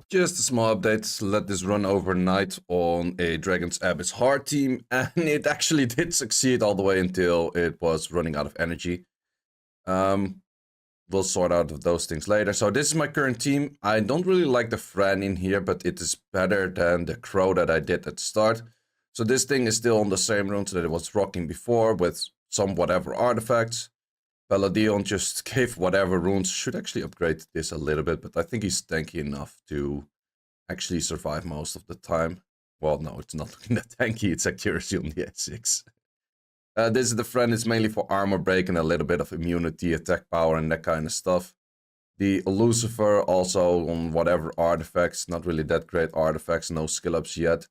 Just a small update, let this run overnight on a Dragon's Abyss hard team, and it actually did succeed all the way until it was running out of energy. We'll sort out those things later. So this is my current team. I don't really like the Fran in here, but it is better than the Crow that I did at the start. So this thing is still on the same runes that it was rocking before with some whatever artifacts. Paladion just gave whatever runes. Should actually upgrade this a little bit, but I think he's tanky enough to actually survive most of the time. Well, no, it's not looking that tanky. It's accuracy on the S6. This is the friend. It's mainly for armor break and a little bit of immunity, attack power, and that kind of stuff. The Lucifer also on whatever artifacts. Not really that great artifacts. No skill ups yet.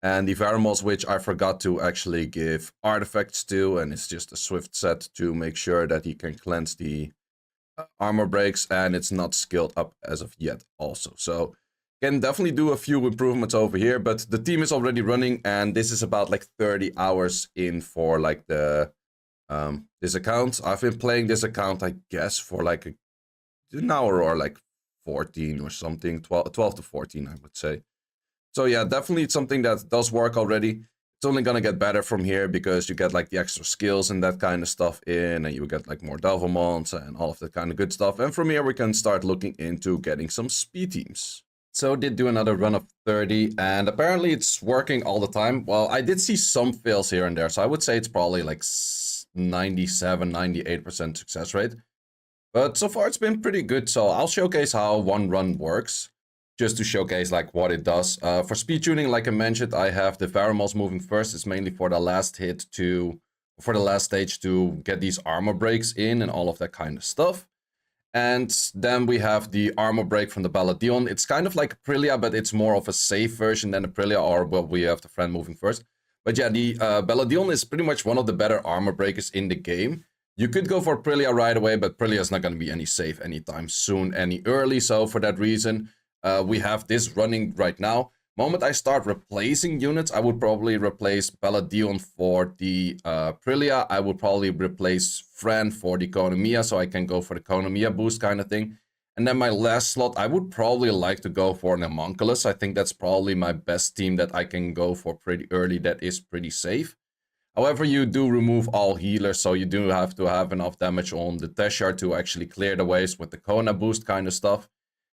And the Varamos, which I forgot to actually give artifacts to, and it's just a swift set to make sure that he can cleanse the armor breaks, and it's not skilled up as of yet also. So can definitely do a few improvements over here, but the team is already running, and this is about like 30 hours in for like the this account. I've been playing this account, I guess, for like an hour or like 14 or something, 12 to 14, I would say. So yeah, definitely it's something that does work already. It's only gonna get better from here because you get like the extra skills and that kind of stuff in, and you get like more Devilmons and all of that kind of good stuff. And from here we can start looking into getting some speed teams. So did do another run of 30, and apparently it's working all the time. Well, I did see some fails here and there, so I would say it's probably like 97, 98% success rate. But so far it's been pretty good, so I'll showcase how one run works, just to showcase like what it does. For speed tuning, like I mentioned, I have the Varamos moving first. It's mainly for the last hit for the last stage to get these armor breaks in and all of that kind of stuff. And then we have the armor break from the Paladion. It's kind of like Aprilia, but it's more of a safe version than Aprilia, or well, we have the friend moving first. But yeah, the Paladion is pretty much one of the better armor breakers in the game. You could go for Aprilia right away, but Aprilia is not going to be any safe anytime soon, any early. So for that reason, we have this running right now. Moment I start replacing units, I would probably replace Paladion for the Aprilia. I would probably replace Fran for the Konomiya, so I can go for the Konomiya boost kind of thing. And then my last slot, I would probably like to go for an Homunculus. I think that's probably my best team that I can go for pretty early that is pretty safe. However, you do remove all healers, so you do have to have enough damage on the Teshar to actually clear the ways with the Kona boost kind of stuff.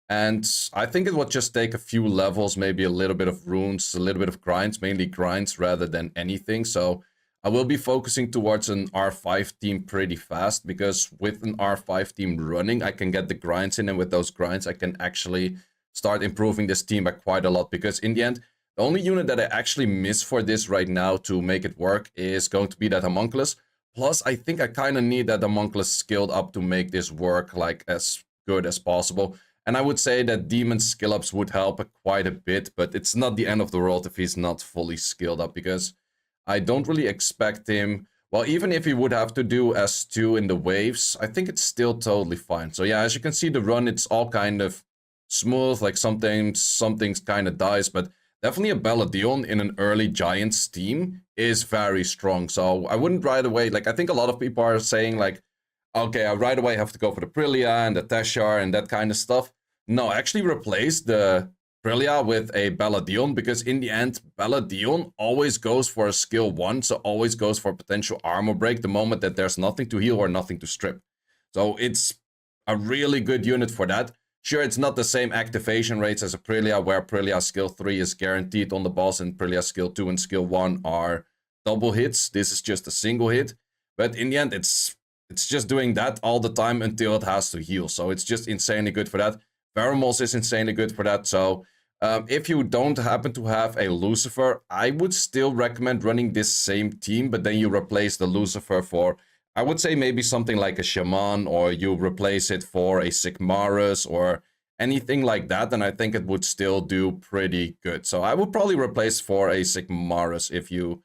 And I think it would just take a few levels, maybe a little bit of runes, a little bit of grinds, mainly grinds rather than anything. So I will be focusing towards an R5 team pretty fast, because with an R5 team running, I can get the grinds in, and with those grinds, I can actually start improving this team by quite a lot. Because in the end, the only unit that I actually miss for this right now to make it work is going to be that Homunculus. Plus, I think I kind of need that Homunculus skilled up to make this work like as good as possible. And I would say that Demon skill ups would help quite a bit, but it's not the end of the world if he's not fully skilled up, because I don't really expect him. Well, even if he would have to do S2 in the waves, I think it's still totally fine. So yeah, as you can see, the run, it's all kind of smooth, like something's kind of dies, but definitely a Paladion in an early Giants team is very strong. So I wouldn't right away, like I think a lot of people are saying like, okay, I right away have to go for the Aprilia and the Teshar and that kind of stuff. No, actually replace the Aprilia with a Paladion, because in the end, Paladion always goes for a skill 1, so always goes for potential armor break the moment that there's nothing to heal or nothing to strip. So it's a really good unit for that. Sure, it's not the same activation rates as Aprilia, where Aprilia skill 3 is guaranteed on the boss and Aprilia skill 2 and skill 1 are double hits. This is just a single hit. But in the end, it's just doing that all the time until it has to heal. So it's just insanely good for that. Varamos is insanely good for that. So if you don't happen to have a Lucifer, I would still recommend running this same team, but then you replace the Lucifer for, I would say, maybe something like a Shaman, or you replace it for a Sigmarus or anything like that, and I think it would still do pretty good. So I would probably replace for a Sigmarus if you...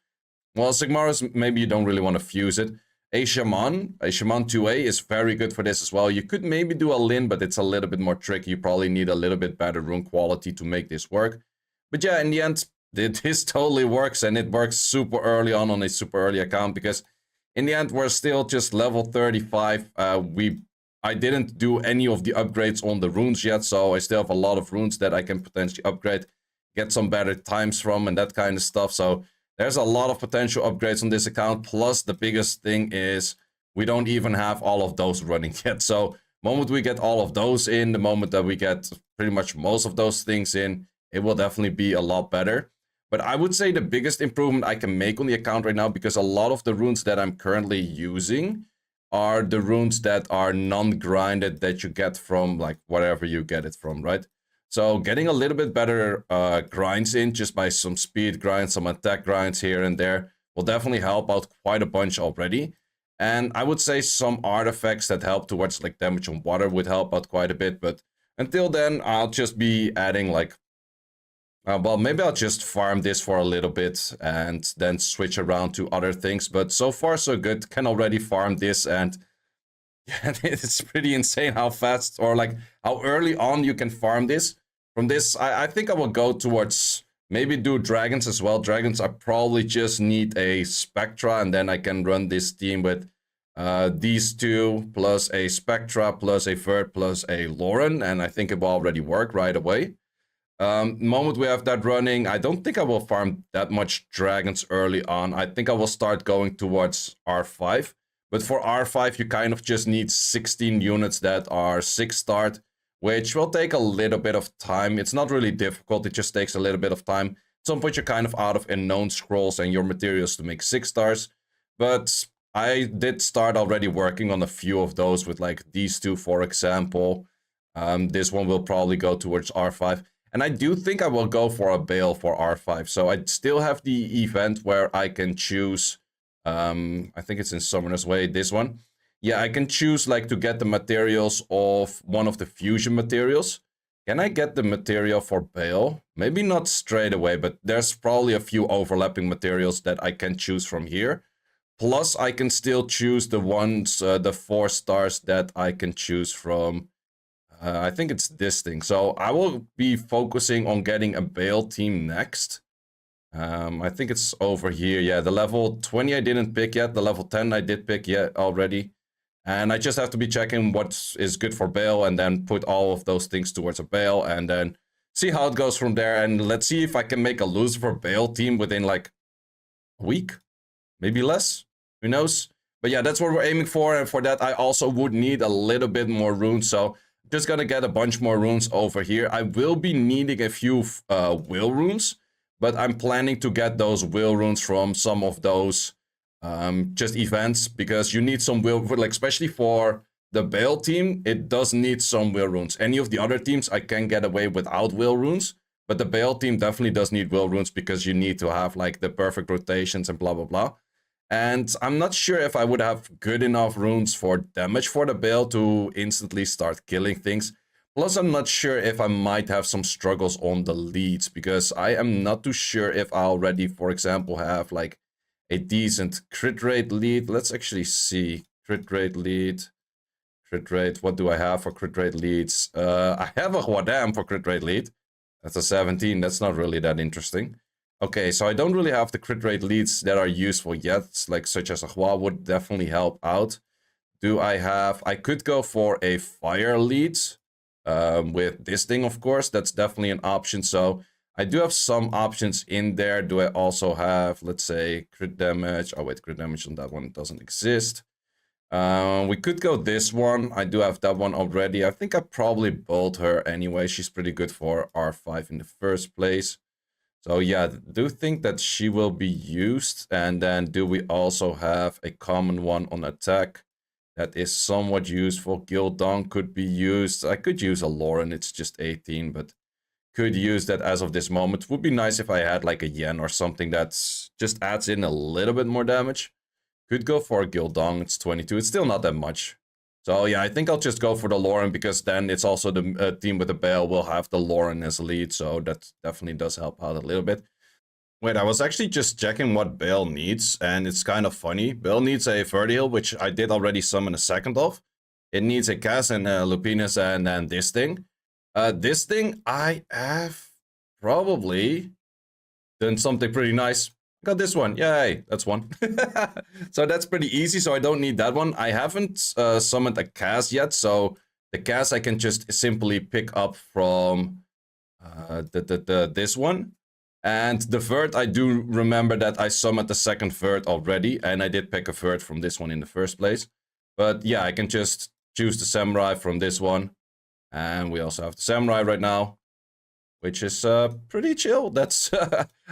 Well, Sigmarus, maybe you don't really want to fuse it. A Shaman 2A is very good for this as well. You could maybe do a Lin, but it's a little bit more tricky. You probably need a little bit better rune quality to make this work. But yeah, in the end, this totally works, and it works super early on a super early account, because in the end, we're still just level 35. We I didn't do any of the upgrades on the runes yet, so I still have a lot of runes that I can potentially upgrade, get some better times from, and that kind of stuff. So there's a lot of potential upgrades on this account. Plus, the biggest thing is we don't even have all of those running yet. So moment we get all of those in, the moment that we get pretty much most of those things in, it will definitely be a lot better. But I would say the biggest improvement I can make on the account right now, because a lot of the runes that I'm currently using are the runes that are non-grinded that you get from like whatever you get it from, right? So getting a little bit better grinds in just by some speed grinds, some attack grinds here and there will definitely help out quite a bunch already. And I would say some artifacts that help towards like damage on water would help out quite a bit. But until then, I'll just be adding like well, maybe I'll just farm this for a little bit and then switch around to other things. But so far, so good. Can already farm this, and yeah, it's pretty insane how fast or like how early on you can farm this. From this, I think I will go towards maybe do dragons as well. Dragons, I probably just need a Spectra, and then I can run this team with these two plus a Spectra plus a Vert plus a Lauren, and I think it will already work right away. Moment we have that running, I don't think I will farm that much dragons early on. I think I will start going towards R5. But for R5, you kind of just need 16 units that are 6-starred, which will take a little bit of time. It's not really difficult, it just takes a little bit of time. At some point, you're kind of out of unknown scrolls and your materials to make 6 stars. But I did start already working on a few of those with like these two, for example. This one will probably go towards R5. And I do think I will go for a Bale for R5. So I still have the event where I can choose, I think it's in Summoner's Way, this one. Yeah, I can choose like to get the materials of one of the fusion materials. Can I get the material for Bale? Maybe not straight away, but there's probably a few overlapping materials that I can choose from here. Plus, I can still choose the ones, the 4 stars that I can choose from. I think it's this thing. So I will be focusing on getting a Bale team next. I think it's over here. Yeah, the level 20 I didn't pick yet. The level 10 I did pick yet already. And I just have to be checking what is good for Bale and then put all of those things towards a Bale and then see how it goes from there. And let's see if I can make a Lucifer Bale team within like a week, maybe less. Who knows? But yeah, that's what we're aiming for. And for that, I also would need a little bit more runes. So just gonna get a bunch more runes over here. I will be needing a few will runes, but I'm planning to get those will runes from some of those just events, because you need some will, like especially for the Bale team, it does need some will runes. Any of the other teams I can get away without will runes, but the Bale team definitely does need will runes because you need to have like the perfect rotations and blah blah blah. And I'm not sure if I would have good enough runes for damage for the Bale to instantly start killing things. Plus, I'm not sure if I might have some struggles on the leads, because I am not too sure if I already, for example, have like a decent crit rate lead. Let's actually see. Crit rate lead. Crit rate. What do I have for crit rate leads? I have a Huadam for crit rate lead. That's a 17. That's not really that interesting. Okay, so I don't really have the crit rate leads that are useful yet, like such as a Hua would definitely help out. Do I have... I could go for a fire lead with this thing, of course. That's definitely an option. So I do have some options in there. Do I also have, let's say, crit damage? Oh, wait, crit damage on that one doesn't exist. We could go this one. I do have that one already. I think I probably bolt her anyway. She's pretty good for R5 in the first place. So yeah, do think that she will be used. And then do we also have a common one on attack that is somewhat useful? Gildong could be used. I could use a Lauren, it's just 18, but could use that as of this moment. Would be nice if I had like a Yen or something that's just adds in a little bit more damage. Could go for a Gildong, it's 22. It's still not that much. So yeah, I think I'll just go for the Lauren, because then it's also the team with the Bale will have the Lauren as lead. So that definitely does help out a little bit. Wait, I was actually just checking what Bale needs, and it's kind of funny. Bale needs a Vertiheal, which I did already summon a second of. It needs a Cass and a Lupinus and then this thing. This thing, I have probably done something pretty nice. got this one. Yay, that's one. So that's pretty easy, so I don't need that one. I haven't summoned a cast yet, so the cast I can just simply pick up from this one. And the vert, I do remember that I summoned the second vert already, and I did pick a vert from this one in the first place. But yeah, I can just choose the samurai from this one. And we also have the samurai right now, which is pretty chill. That's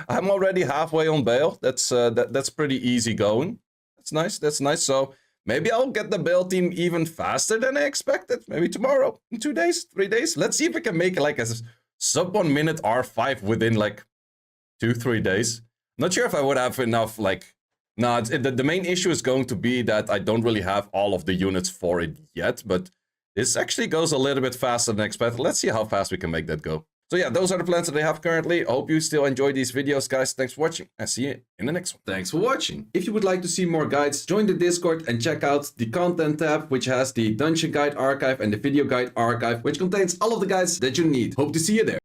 I'm already halfway on Bale. That's pretty easy going. That's nice. That's nice. So maybe I'll get the Bale team even faster than I expected. Maybe tomorrow, in 2 days, 3 days. Let's see if we can make like a sub 1 minute R5 within like 2-3 days. Not sure if I would have enough, like... No, the main issue is going to be that I don't really have all of the units for it yet, but this actually goes a little bit faster than expected. Let's see how fast we can make that go. So yeah, those are the plans that I have currently. I hope you still enjoy these videos, guys. Thanks for watching, and see you in the next one. Thanks for watching. If you would like to see more guides, join the Discord and check out the content tab, which has the dungeon guide archive and the video guide archive, which contains all of the guides that you need. Hope to see you there.